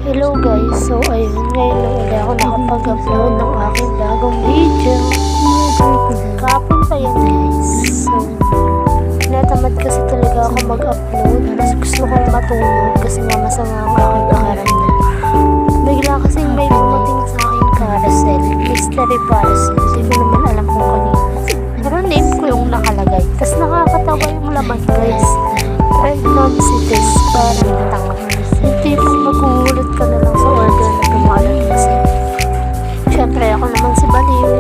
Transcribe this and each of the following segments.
Hello guys, so ayun, ngayon lang ulit ako nakapag-upload ng aking bagong video. Kapon pa yan guys. So, natamad kasi talaga ako mag-upload. Mas gusto kong matulog kasi nga masama ang aking pakiramdam. Bigla kasing may pumating sa aking carousel, mystery parcel. Hindi ko naman alam kung kanina. Pero name ko yung nakalagay. Tapos nakakatawa yung laman guys. Pregnancy test, parang tanga. Yung tipong maghuhulot ka na lang sa order na dumalating sa'yo. Siyempre ako naman si Baliw.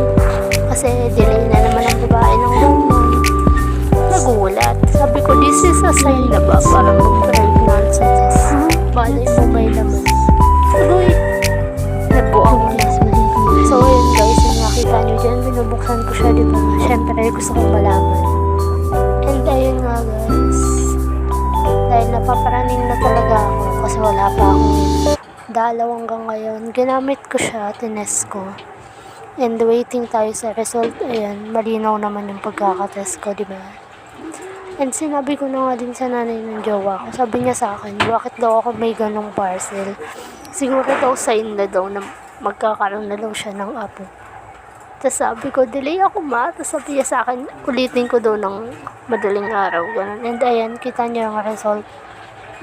Kasi delay na naman ang babae ng hormone. Nagulat. Sabi ko, this is a sign na ba para mag-pregnancy test? Balay mo may laman. Tuloy. Nagbuang niya. So ayun guys, yung nakita nyo dyan, binubuksan ko siya, diba? Siyempre gusto kong malaman. And ayun nga guys, dahil napaparaning na talaga ako kasi wala pa akong dalaw hanggang ngayon, ginamit ko siya, tinest ko, and waiting tayo sa result. Ayan, malinaw naman yung pagkakatest ko, diba? And sinabi ko na nga din sa nanay ng jowa ko, sabi niya sa akin, bakit daw ako may ganong parcel? Siguro daw sign na daw na magkakaroon na daw siya ng apo. Tapos sabi ko, delay ako ma. Tapos sabi niya sa akin, ulitin ko daw ng madaling araw. Ganun. And ayan, kita niyo ang result.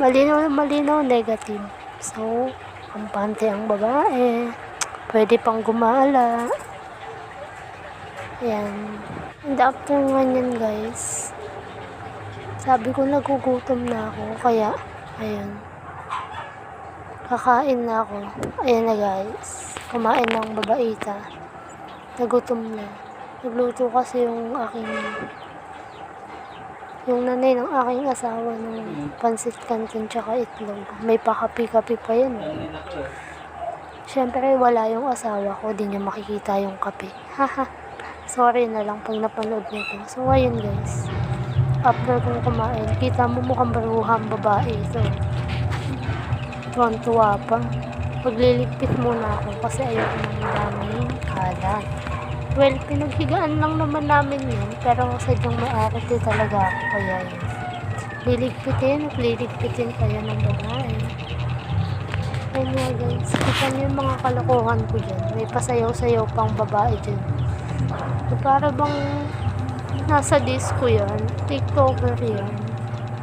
Malinaw na malinaw, negative. So, kampante ang babae. Pwede pang gumala. Ayan. And after ganyan guys, sabi ko nagugutom na ako. Kaya, ayan. Kakain na ako. Ayan na guys. Kumain ng babaita. Nagutom na. Nagluto kasi yung nanay ng aking asawa ng pansit canton tsaka itlog. May pakapi-kapi pa yan. Siyempre wala yung asawa ko, di niya makikita yung kape. Haha. Sorry na lang pag napanood nito. So ayun guys, after kong kumain, kita mo mukhang baruhang babae ito. Tuwan-tuwa pa. Pagliligpit muna ako kasi ayoko ng daming kalat. Well, pinaghigaan lang naman namin yun, pero sadyang maarate talaga ako, kaya yun. Liligpitin kaya ng babae. Ayun nga guys, kita niyo yung mga kalokohan ko dyan. May pasayaw-sayaw pang babae dyan. So, para bang nasa disco yan, tiktoker yan.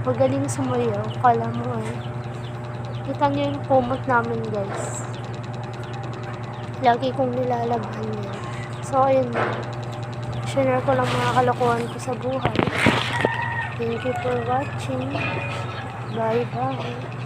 Magaling sumayaw, kala mo ay. Kita niyo yung kumot namin guys. Lagi kong nilalabhan yan. So, ayun na. Share ko lang mga kalokohan ko sa buhay. Thank you for watching. Bye-bye.